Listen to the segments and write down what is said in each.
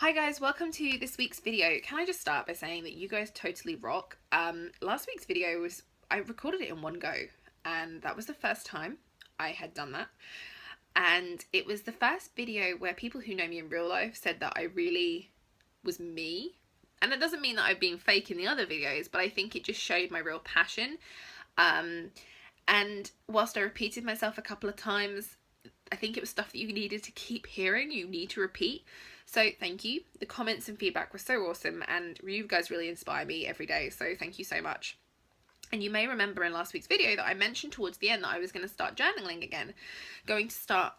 Hi guys, welcome to this week's video. Can I just start by saying that you guys totally rock. Last week's video I recorded it in one go, and that was the first time I had done that. And it was the first video where people who know me in real life said that I really was me. And that doesn't mean that I've been fake in the other videos, but I think it just showed my real passion. And whilst I repeated myself a couple of times, I think it was stuff that you needed to keep hearing, you need to repeat. So thank you. The comments and feedback were so awesome, and you guys really inspire me every day, so thank you so much. And you may remember in last week's video that I mentioned towards the end that I was going to start journaling again. Going to start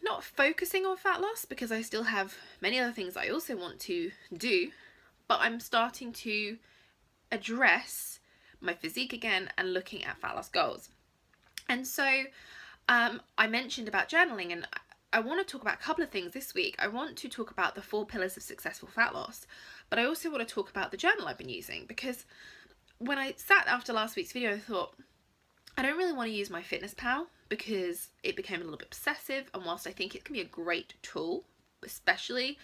not focusing on fat loss, because I still have many other things I also want to do, but I'm starting to address my physique again and looking at fat loss goals. And so I mentioned about journaling, and I want to talk about a couple of things this week. I want to talk about the 4 pillars of successful fat loss, but I also want to talk about the journal I've been using, because when I sat after last week's video, I thought, I don't really want to use MyFitnessPal because it became a little bit obsessive, and whilst I think it can be a great tool, especially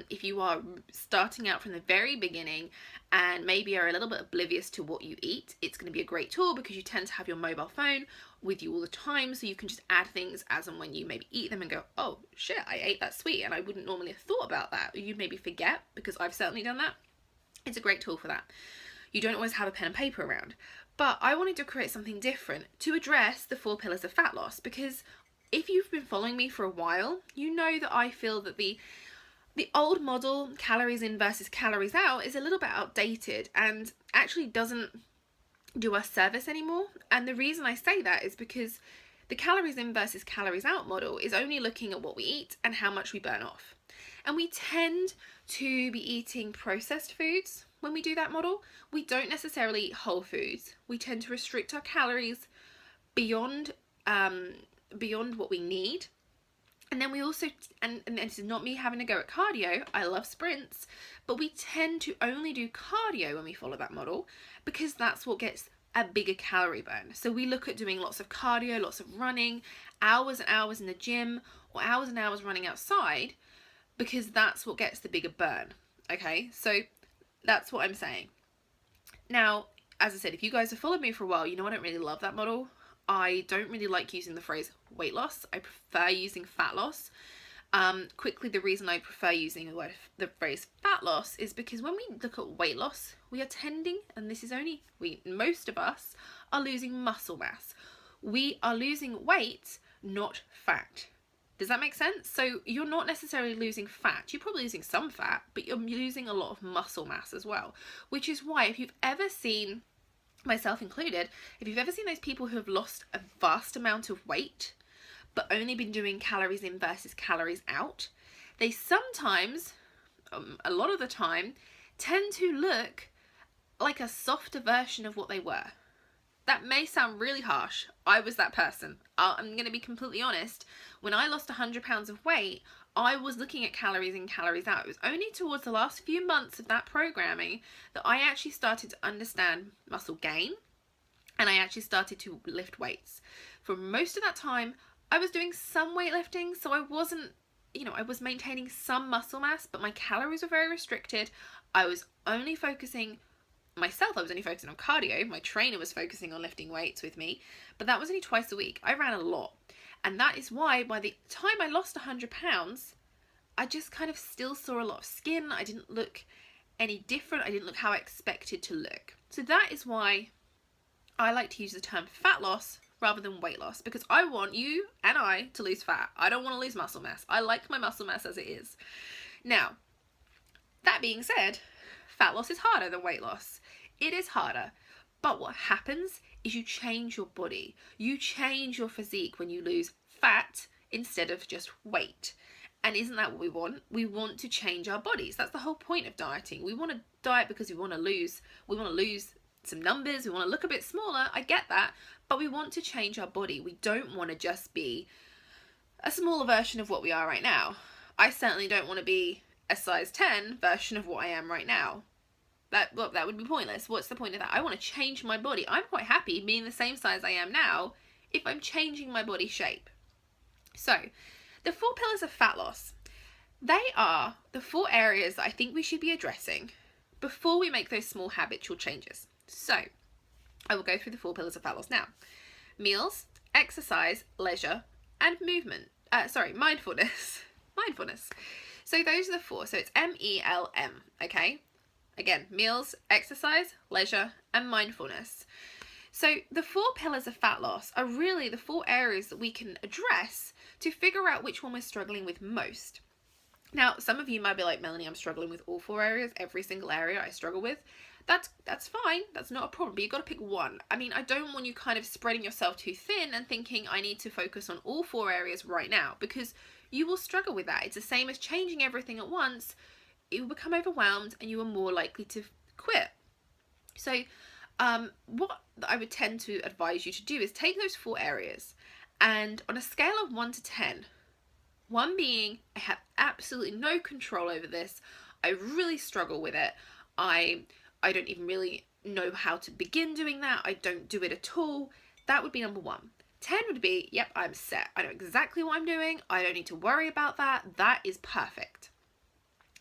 if you are starting out from the very beginning and maybe are a little bit oblivious to what you eat, it's going to be a great tool because you tend to have your mobile phone with you all the time, so you can just add things as and when you maybe eat them and go, oh shit, I ate that sweet and I wouldn't normally have thought about that. Or you'd maybe forget, because I've certainly done that. It's a great tool for that. You don't always have a pen and paper around. But I wanted to create something different to address the 4 pillars of fat loss, because if you've been following me for a while, you know that I feel that the old model, calories in versus calories out, is a little bit outdated and actually doesn't do us service anymore. And the reason I say that is because the calories in versus calories out model is only looking at what we eat and how much we burn off. And we tend to be eating processed foods when we do that model. We don't necessarily eat whole foods. We tend to restrict our calories beyond what we need. And then we also, and this is not me having to go at cardio, I love sprints, but we tend to only do cardio when we follow that model, because that's what gets a bigger calorie burn. So we look at doing lots of cardio, lots of running, hours and hours in the gym, or hours and hours running outside, because that's what gets the bigger burn. Okay, so that's what I'm saying. Now, as I said, if you guys have followed me for a while, you know I don't really love that model. I don't really like using the phrase weight loss. I prefer using fat loss. Quickly, the reason I prefer using the phrase fat loss is because when we look at weight loss, we are tending, and this is only most of us are losing muscle mass. We are losing weight, not fat. Does that make sense? So you're not necessarily losing fat. You're probably losing some fat, but you're losing a lot of muscle mass as well, which is why if you've ever seen, myself included, if you've ever seen those people who have lost a vast amount of weight but only been doing calories in versus calories out, they sometimes, a lot of the time, tend to look like a softer version of what they were. That may sound really harsh. I was that person. I'm going to be completely honest. When I lost 100 pounds of weight, I was looking at calories in, calories out. It was only towards the last few months of that programming that I actually started to understand muscle gain, and I actually started to lift weights. For most of that time, I was doing some weightlifting, so I wasn't, I was maintaining some muscle mass, but my calories were very restricted. I was only focusing on cardio. My trainer was focusing on lifting weights with me, but that was only twice a week. I ran a lot. And that is why by the time I lost 100 pounds, I just kind of still saw a lot of skin. I didn't look any different. I didn't look how I expected to look. So that is why I like to use the term fat loss rather than weight loss, because I want you and I to lose fat. I don't want to lose muscle mass. I like my muscle mass as it is. Now, that being said, fat loss is harder than weight loss. It is harder. But what happens is you change your body. You change your physique when you lose fat instead of just weight. And isn't that what we want? We want to change our bodies. That's the whole point of dieting. We want to diet because we want to lose some numbers. We want to look a bit smaller. I get that. But we want to change our body. We don't want to just be a smaller version of what we are right now. I certainly don't want to be a size 10 version of what I am right now. That would be pointless. What's the point of that? I want to change my body. I'm quite happy being the same size I am now if I'm changing my body shape. So, the 4 pillars of fat loss. They are the 4 areas that I think we should be addressing before we make those small habitual changes. So, I will go through the 4 pillars of fat loss now. Meals, exercise, leisure, and movement. Mindfulness. Mindfulness. So those are the 4. So it's MELM, okay? Again, meals, exercise, leisure, and mindfulness. So the 4 pillars of fat loss are really the 4 areas that we can address to figure out which one we're struggling with most. Now, some of you might be like, Melanie, I'm struggling with all 4 areas, every single area I struggle with. That's fine, that's not a problem, but you've got to pick one. I mean, I don't want you kind of spreading yourself too thin and thinking I need to focus on all 4 areas right now, because you will struggle with that. It's the same as changing everything at once. You will become overwhelmed and you are more likely to quit. So what I would tend to advise you to do is take those 4 areas, and on a scale of 1 to 10, 1 being I have absolutely no control over this, I really struggle with it, I don't even really know how to begin doing that, I don't do it at all, that would be number 1. 10 would be, yep, I'm set, I know exactly what I'm doing, I don't need to worry about that, that is perfect.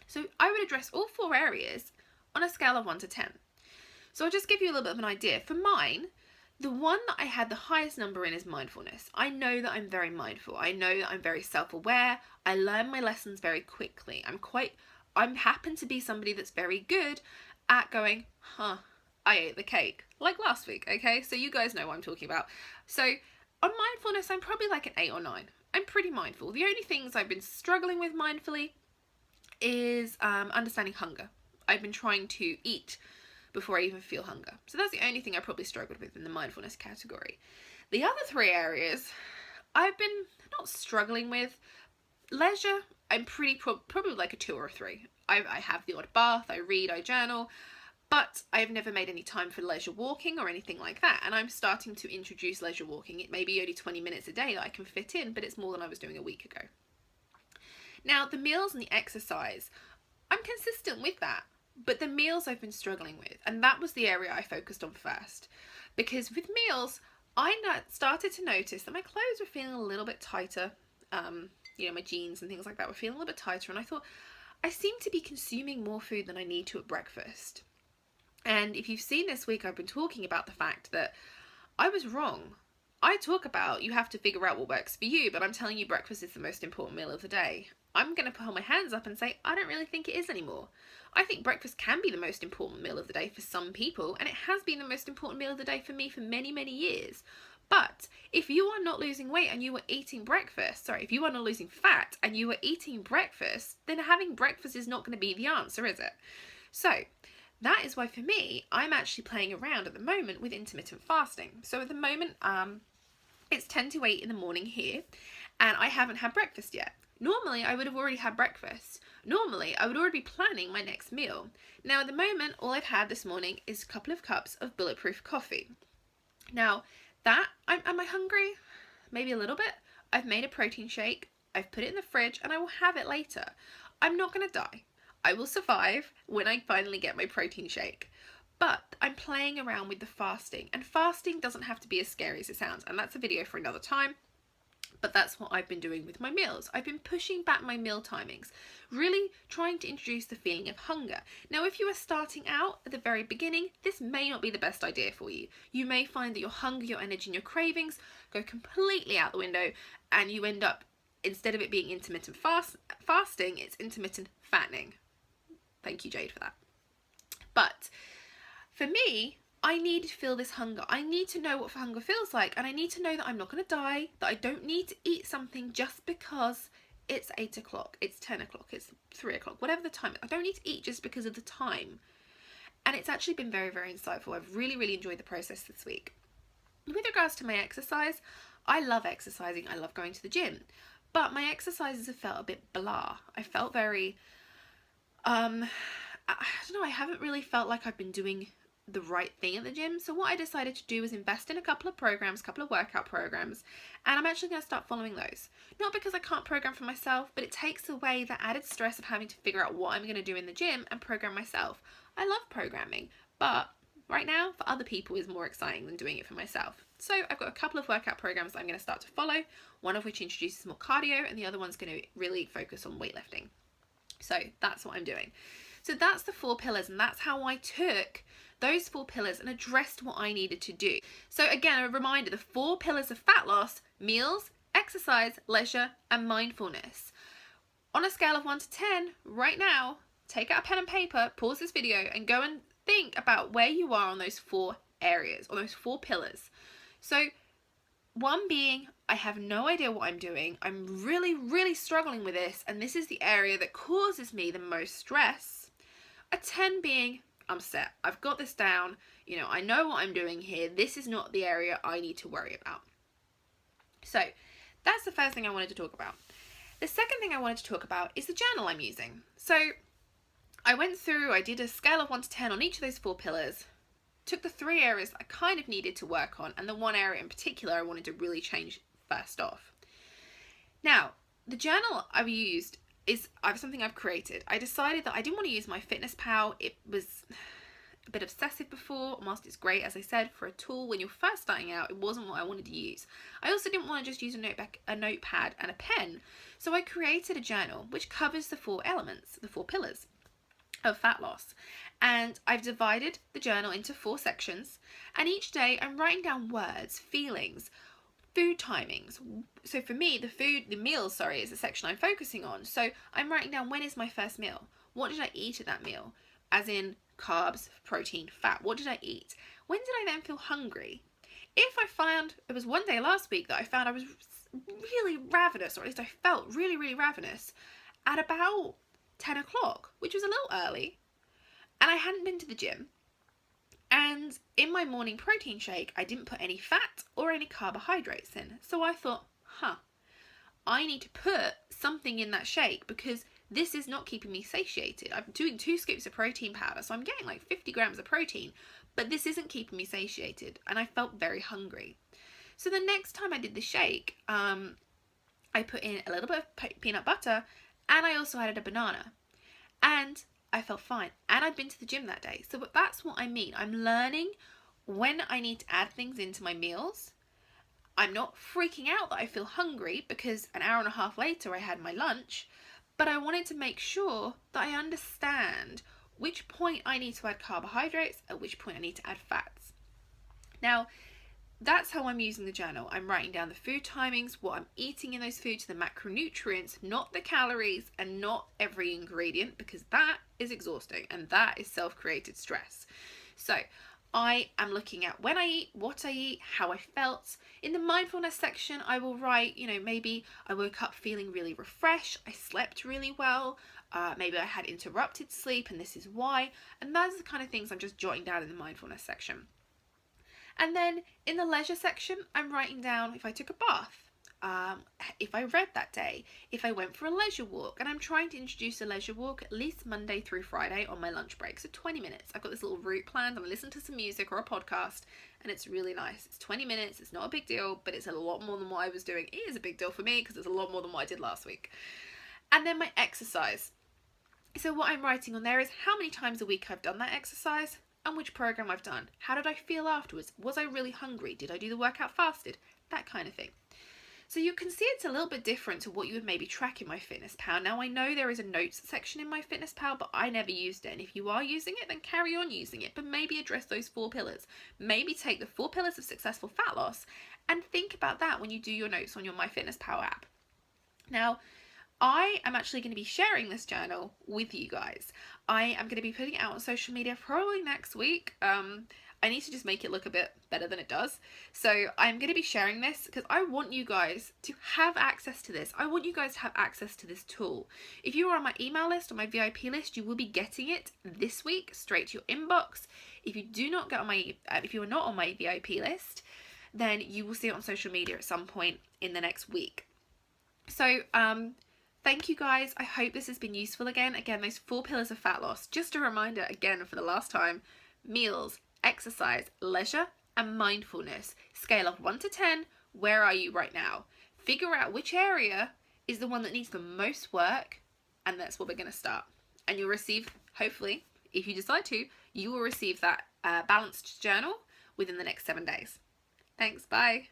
So I would address all 4 areas on a scale of 1 to 10. So I'll just give you a little bit of an idea. For mine, the one that I had the highest number in is mindfulness. I know that I'm very mindful. I know that I'm very self-aware. I learn my lessons very quickly. I happen to be somebody that's very good at going, I ate the cake. Like last week, okay? So you guys know what I'm talking about. So on mindfulness, I'm probably like an 8 or 9. I'm pretty mindful. The only things I've been struggling with mindfully is understanding hunger. I've been trying to eat before I even feel hunger. So that's the only thing I probably struggled with in the mindfulness category. The other 3 areas I've been not struggling with. Leisure, I'm probably like a 2 or a 3. I have the odd bath, I read, I journal, but I've never made any time for leisure walking or anything like that. And I'm starting to introduce leisure walking. It may be only 20 minutes a day that I can fit in, but it's more than I was doing a week ago. Now, the meals and the exercise, I'm consistent with that. But the meals I've been struggling with, and that was the area I focused on first. Because with meals, I started to notice that my clothes were feeling a little bit tighter. My jeans and things like that were feeling a little bit tighter. And I thought, I seem to be consuming more food than I need to at breakfast. And if you've seen this week, I've been talking about the fact that I was wrong. I talk about you have to figure out what works for you, but I'm telling you breakfast is the most important meal of the day. I'm going to put my hands up and say, I don't really think it is anymore. I think breakfast can be the most important meal of the day for some people, and it has been the most important meal of the day for me for many, many years. But if you are not losing weight and you are eating if you are not losing fat and you are eating breakfast, then having breakfast is not going to be the answer, is it? So that is why for me, I'm actually playing around at the moment with intermittent fasting. So at the moment, it's 10 to 8 in the morning here, and I haven't had breakfast yet. Normally, I would have already had breakfast. Normally, I would already be planning my next meal. Now, at the moment, all I've had this morning is a couple of cups of Bulletproof coffee. Now, am I hungry? Maybe a little bit. I've made a protein shake. I've put it in the fridge, and I will have it later. I'm not going to die. I will survive when I finally get my protein shake. But I'm playing around with the fasting, and fasting doesn't have to be as scary as it sounds, and that's a video for another time. But that's what I've been doing with my meals. I've been pushing back my meal timings, really trying to introduce the feeling of hunger. Now, if you are starting out at the very beginning, this may not be the best idea for you. You may find that your hunger, your energy, and your cravings go completely out the window, and you end up, instead of it being intermittent fasting, it's intermittent fattening. Thank you, Jade, for that. But for me, I need to feel this hunger. I need to know what hunger feels like, and I need to know that I'm not going to die, that I don't need to eat something just because it's 8 o'clock, it's 10 o'clock, it's 3 o'clock, whatever the time is. I don't need to eat just because of the time. And it's actually been very, very insightful. I've really, really enjoyed the process this week. With regards to my exercise, I love exercising. I love going to the gym. But my exercises have felt a bit blah. I felt very, I don't know, I haven't really felt like I've been doing the right thing at the gym. So what I decided to do was invest in a couple of workout programs, and I'm actually going to start following those. Not because I can't program for myself, but it takes away the added stress of having to figure out what I'm going to do in the gym and program myself. I love programming, but right now for other people is more exciting than doing it for myself. So I've got a couple of workout programs that I'm going to start to follow, one of which introduces more cardio, and the other one's going to really focus on weightlifting. So that's what I'm doing. So that's the 4 pillars, and that's how I took those 4 pillars and addressed what I needed to do. So again, a reminder, the 4 pillars of fat loss: meals, exercise, leisure, and mindfulness. On a scale of 1 to 10, right now, take out a pen and paper, pause this video, and go and think about where you are on those 4 areas, on those 4 pillars. So 1 being, I have no idea what I'm doing. I'm really, really struggling with this, and this is the area that causes me the most stress. A 10 being, I'm set. I've got this down. You know, I know what I'm doing here. This is not the area I need to worry about. So that's the first thing I wanted to talk about. The second thing I wanted to talk about is the journal I'm using. So I went through, I did a scale of 1 to 10 on each of those 4 pillars, took the 3 areas I kind of needed to work on, and the 1 area in particular I wanted to really change first off. Now, the journal I've used is something I've created. I decided that I didn't want to use MyFitnessPal. It was a bit obsessive before, whilst it's great, as I said, for a tool when you're first starting out, it wasn't what I wanted to use. I also didn't want to just use a notepad and a pen, so I created a journal which covers the 4 elements, the 4 pillars of fat loss. And I've divided the journal into 4 sections, and each day I'm writing down words, feelings, food timings. So for me, the meals, is the section I'm focusing on. So I'm writing down, when is my first meal? What did I eat at that meal? As in carbs, protein, fat. What did I eat? When did I then feel hungry? If I found, it was one day last week that I found I was really ravenous, or at least I felt really, really ravenous at about 10 o'clock, which was a little early, and I hadn't been to the gym. And in my morning protein shake, I didn't put any fat or any carbohydrates in. So I thought, I need to put something in that shake because this is not keeping me satiated. I'm doing 2 scoops of protein powder, so I'm getting like 50 grams of protein, but this isn't keeping me satiated, and I felt very hungry. So the next time I did the shake, I put in a little bit of peanut butter, and I also added a banana, and I felt fine, and I'd been to the gym that day. So that's what I mean. I'm learning when I need to add things into my meals. I'm not freaking out that I feel hungry because an hour and a half later I had my lunch, but I wanted to make sure that I understand which point I need to add carbohydrates, at which point I need to add fats. Now, that's how I'm using the journal. I'm writing down the food timings, what I'm eating in those foods, the macronutrients, not the calories, and not every ingredient, because that is exhausting and that is self-created stress. So I am looking at when I eat, what I eat, how I felt. In the mindfulness section, I will write, maybe I woke up feeling really refreshed, I slept really well, maybe I had interrupted sleep and this is why. And those are the kind of things I'm just jotting down in the mindfulness section. And then in the leisure section, I'm writing down if I took a bath, if I read that day, if I went for a leisure walk, and I'm trying to introduce a leisure walk at least Monday through Friday on my lunch break, so 20 minutes. I've got this little route planned, I'm listening to some music or a podcast, and it's really nice. It's 20 minutes, it's not a big deal, but it's a lot more than what I was doing. It is a big deal for me because it's a lot more than what I did last week. And then my exercise. So what I'm writing on there is how many times a week I've done that exercise, and which program I've done. How did I feel afterwards? Was I really hungry? Did I do the workout fasted? That kind of thing. So you can see it's a little bit different to what you would maybe track in MyFitnessPal. Now I know there is a notes section in MyFitnessPal, but I never used it. And if you are using it, then carry on using it, but maybe address those 4 pillars. Maybe take the 4 pillars of successful fat loss and think about that when you do your notes on your MyFitnessPal app. Now, I am actually going to be sharing this journal with you guys. I am going to be putting it out on social media probably next week. I need to just make it look a bit better than it does. So I'm going to be sharing this because I want you guys to have access to this. I want you guys to have access to this tool. If you are on my email list or my VIP list, you will be getting it this week straight to your inbox. If you do not get on my, if you are not on my VIP list, then you will see it on social media at some point in the next week. So, thank you guys. I hope this has been useful again. Again, those 4 pillars of fat loss. Just a reminder again for the last time: meals, exercise, leisure, and mindfulness. Scale of 1 to 10. Where are you right now? Figure out which area is the one that needs the most work, and that's what we're going to start. And you'll receive, hopefully, if you decide to, you will receive that balanced journal within the next 7 days. Thanks. Bye.